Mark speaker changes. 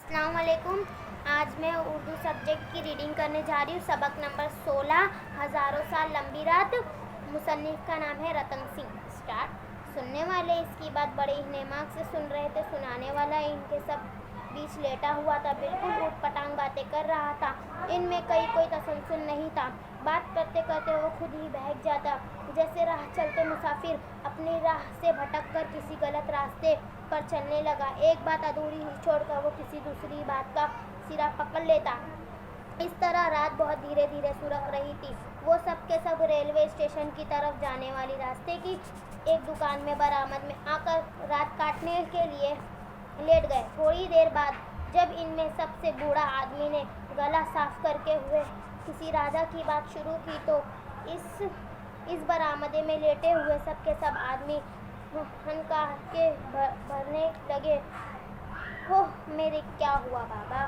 Speaker 1: अस्सलाम वालेकुम। आज मैं उर्दू सब्जेक्ट की रीडिंग करने जा रही हूँ। सबक नंबर 16, हज़ारों साल लंबी रात। मुसन्निफ का नाम है रतन सिंह। स्टार्ट। सुनने वाले इसकी बात बड़े ही नेमाक से सुन रहे थे। सुनाने वाला इनके सब बीच लेटा हुआ था, बिल्कुल ऊटपटांग बातें कर रहा था। इनमें कोई तसलसल नहीं था। बात करते करते वो खुद ही बहक जाता, जैसे राह चलते मुसाफिर अपनी राह से भटक कर किसी गलत रास्ते पर चलने लगा। एक बात अधूरी ही छोड़कर वो किसी दूसरी बात का सिरा पकड़ लेता। इस तरह रात बहुत धीरे धीरे सुलग रही थी। वो सब के सब रेलवे स्टेशन की तरफ जाने वाली रास्ते की एक दुकान में बरामद में आकर रात काटने के लिए लेट गए। थोड़ी देर बाद जब इनमें सबसे बूढ़ा आदमी ने गला साफ करके हुए किसी राजा की बात शुरू की तो इस बरामदे में लेटे हुए सब के सब आदमी हनका के भरने लगे। हो मेरे क्या हुआ बाबा,